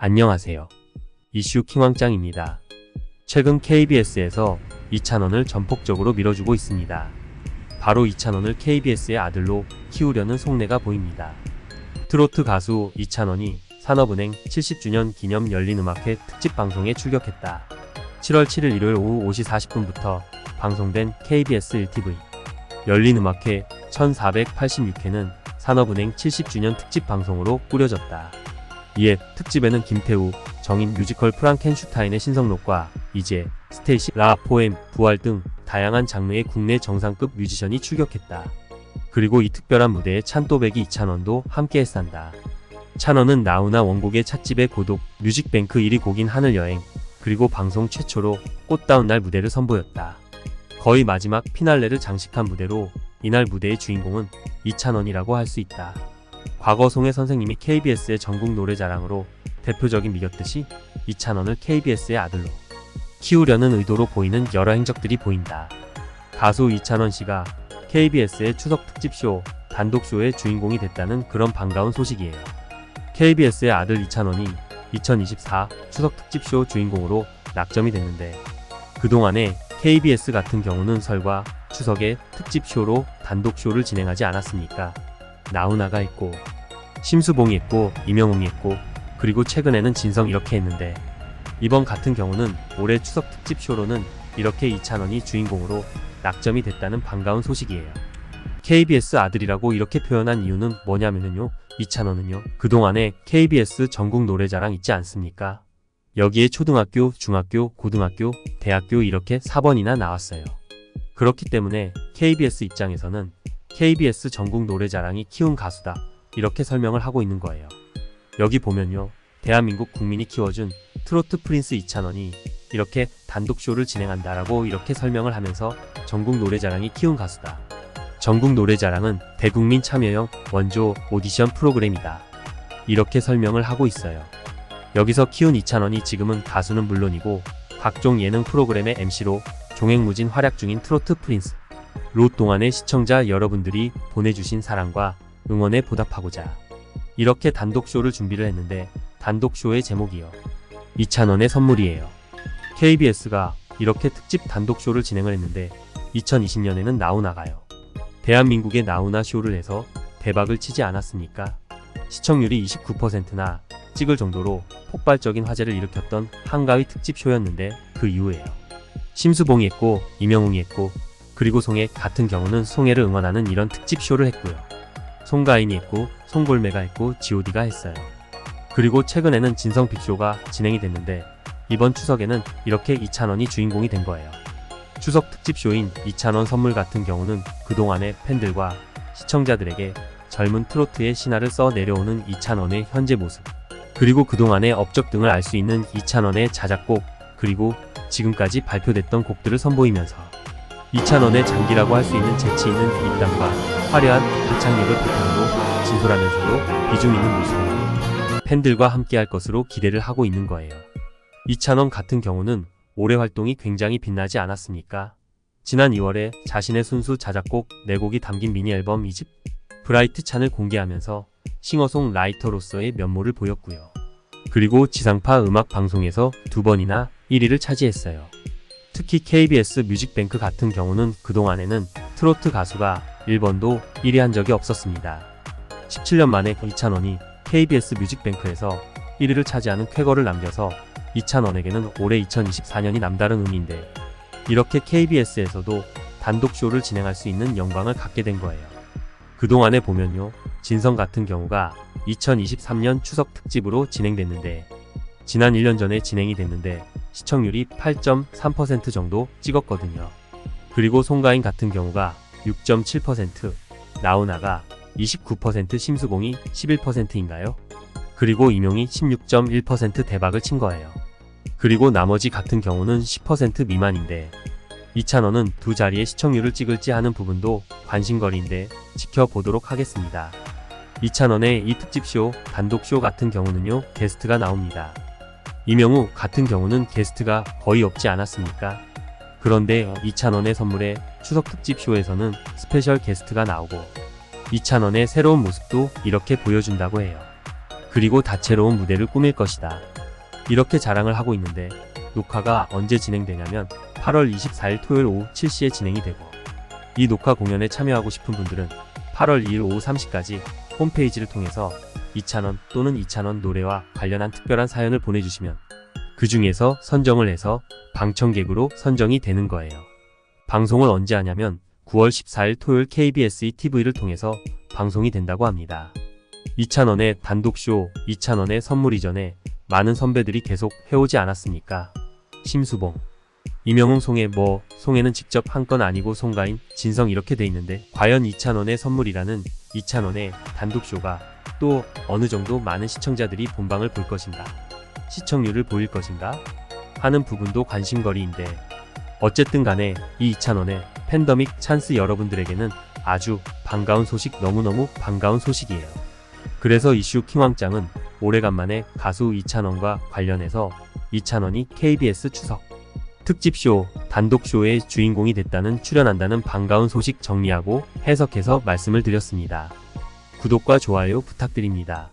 안녕하세요. 이슈 킹왕짱입니다. 최근 KBS에서 이찬원을 전폭적으로 밀어주고 있습니다. 바로 이찬원을 KBS의 아들로 키우려는 속내가 보입니다. 트로트 가수 이찬원이 산업은행 70주년 기념 열린음악회 특집 방송에 출격했다. 7월 7일 일요일 오후 5시 40분부터 방송된 KBS 1TV 열린음악회 1486회는 산업은행 70주년 특집 방송으로 꾸려졌다. 이에 특집에는 김태우, 정인, 뮤지컬 프랑켄슈타인의 신성록과 이재, 스테이시, 라, 포엠, 부활 등 다양한 장르의 국내 정상급 뮤지션이 출격했다. 그리고 이 특별한 무대에 찬또배기 이찬원도 함께했단다. 찬원은 나훈아 원곡의 찻집의 고독, 뮤직뱅크 1위 곡인 하늘여행, 그리고 방송 최초로 꽃다운 날 무대를 선보였다. 거의 마지막 피날레를 장식한 무대로 이날 무대의 주인공은 이찬원이라고 할 수 있다. 과거 송혜 선생님이 KBS의 전국 노래자랑으로 대표적인 미겼듯이 이찬원을 KBS의 아들로 키우려는 의도로 보이는 여러 행적들이 보인다. 가수 이찬원 씨가 KBS의 추석 특집쇼, 단독쇼의 주인공이 됐다는 그런 반가운 소식이에요. KBS의 아들 이찬원이 2024 추석 특집쇼 주인공으로 낙점이 됐는데, 그동안에 KBS 같은 경우는 설과 추석에 특집쇼로 단독쇼를 진행하지 않았습니까? 나훈아가 있고 심수봉이 있고 임영웅이 있고 그리고 최근에는 진성 이렇게 했는데, 이번 같은 경우는 올해 추석 특집쇼로는 이렇게 이찬원이 주인공으로 낙점이 됐다는 반가운 소식이에요. KBS 아들이라고 이렇게 표현한 이유는 뭐냐면요, 이찬원은요, 그동안에 KBS 전국 노래자랑 있지 않습니까? 여기에 초등학교, 중학교, 고등학교, 대학교 이렇게 4번이나 나왔어요. 그렇기 때문에 KBS 입장에서는 KBS 전국 노래자랑이 키운 가수다, 이렇게 설명을 하고 있는 거예요. 여기 보면요, 대한민국 국민이 키워준 트로트 프린스 이찬원이 이렇게 단독쇼를 진행한다라고 이렇게 설명을 하면서 전국 노래자랑이 키운 가수다. 전국 노래자랑은 대국민 참여형 원조 오디션 프로그램이다, 이렇게 설명을 하고 있어요. 여기서 키운 이찬원이 지금은 가수는 물론이고 각종 예능 프로그램의 MC로 종횡무진 활약 중인 트로트 프린스 로 동안의 시청자 여러분들이 보내주신 사랑과 응원에 보답하고자 이렇게 단독쇼를 준비를 했는데, 단독쇼의 제목이요, 이찬원의 선물이에요. KBS가 이렇게 특집 단독쇼를 진행을 했는데 2020년에는 나훈아가요, 대한민국의 나훈아 쇼를 해서 대박을 치지 않았습니까? 시청률이 29%나 찍을 정도로 폭발적인 화제를 일으켰던 한가위 특집 쇼였는데, 그 이후에요, 심수봉이 했고 임영웅이 했고 그리고 송혜 같은 경우는 송혜를 응원하는 이런 특집 쇼를 했고요. 송가인이 했고 송골매가 했고 god가 했어요. 그리고 최근에는 진성 빅쇼가 진행이 됐는데, 이번 추석에는 이렇게 이찬원이 주인공이 된 거예요. 추석 특집 쇼인 이찬원 선물 같은 경우는 그동안의 팬들과 시청자들에게 젊은 트로트의 신화를 써 내려오는 이찬원의 현재 모습, 그리고 그동안의 업적 등을 알 수 있는 이찬원의 자작곡, 그리고 지금까지 발표됐던 곡들을 선보이면서 이찬원의 장기라고 할 수 있는 재치 있는 입담과 화려한 가창력을 바탕으로 진솔하면서도 비중 있는 모습으로 팬들과 함께할 것으로 기대를 하고 있는 거예요. 이찬원 같은 경우는 올해 활동이 굉장히 빛나지 않았습니까? 지난 2월에 자신의 순수 자작곡 4곡이 담긴 미니 앨범 2집 브라이트 찬을 공개하면서 싱어송라이터로서의 면모를 보였고요. 그리고 지상파 음악 방송에서 2번이나 1위를 차지했어요. 특히 KBS 뮤직뱅크 같은 경우는 그동안에는 트로트 가수가 1번도 1위 한 적이 없었습니다. 17년 만에 이찬원이 KBS 뮤직뱅크에서 1위를 차지하는 쾌거를 남겨서 이찬원에게는 올해 2024년이 남다른 의미인데, 이렇게 KBS에서도 단독쇼를 진행할 수 있는 영광을 갖게 된 거예요. 그동안에 보면요, 진성 같은 경우가 2023년 추석 특집으로 진행됐는데, 지난 1년 전에 진행이 됐는데 시청률이 8.3% 정도 찍었거든요. 그리고 송가인 같은 경우가 6.7%, 나훈아가 29%, 심수봉이 11%인가요? 그리고 임용이 16.1% 대박을 친 거예요. 그리고 나머지 같은 경우는 10% 미만인데, 이찬원은 두 자리의 시청률을 찍을지 하는 부분도 관심거리인데 지켜보도록 하겠습니다. 이찬원의 이 특집쇼, 단독쇼 같은 경우는요, 게스트가 나옵니다. 임영웅 같은 경우는 게스트가 거의 없지 않았습니까? 그런데 이찬원의 선물에 추석 특집쇼에서는 스페셜 게스트가 나오고 이찬원의 새로운 모습도 이렇게 보여준다고 해요. 그리고 다채로운 무대를 꾸밀 것이다. 이렇게 자랑을 하고 있는데 녹화가 언제 진행되냐면 8월 24일 토요일 오후 7시에 진행이 되고, 이 녹화 공연에 참여하고 싶은 분들은 8월 2일 오후 3시까지 홈페이지를 통해서 이찬원 또는 이찬원 노래와 관련한 특별한 사연을 보내주시면 그 중에서 선정을 해서 방청객으로 선정이 되는 거예요. 방송을 언제 하냐면 9월 14일 토요일 KBS TV를 통해서 방송이 된다고 합니다. 이찬원의 단독쇼, 이찬원의 선물 이전에 많은 선배들이 계속 해오지 않았습니까? 심수봉, 이명웅, 송혜, 송혜는 직접 한 건 아니고 송가인, 진성 이렇게 돼 있는데 과연 이찬원의 선물이라는 이찬원의 단독쇼가 또 어느 정도 많은 시청자들이 본방을 볼 것인가? 시청률을 보일 것인가? 하는 부분도 관심거리인데, 어쨌든 간에 이 이찬원의 팬더믹 찬스 여러분들에게는 아주 반가운 소식, 너무너무 반가운 소식이에요. 그래서 이슈 킹왕짱은 오래간만에 가수 이찬원과 관련해서 이찬원이 KBS 추석 특집쇼, 단독쇼의 주인공이 됐다는, 출연한다는 반가운 소식 정리하고 해석해서 말씀을 드렸습니다. 구독과 좋아요 부탁드립니다.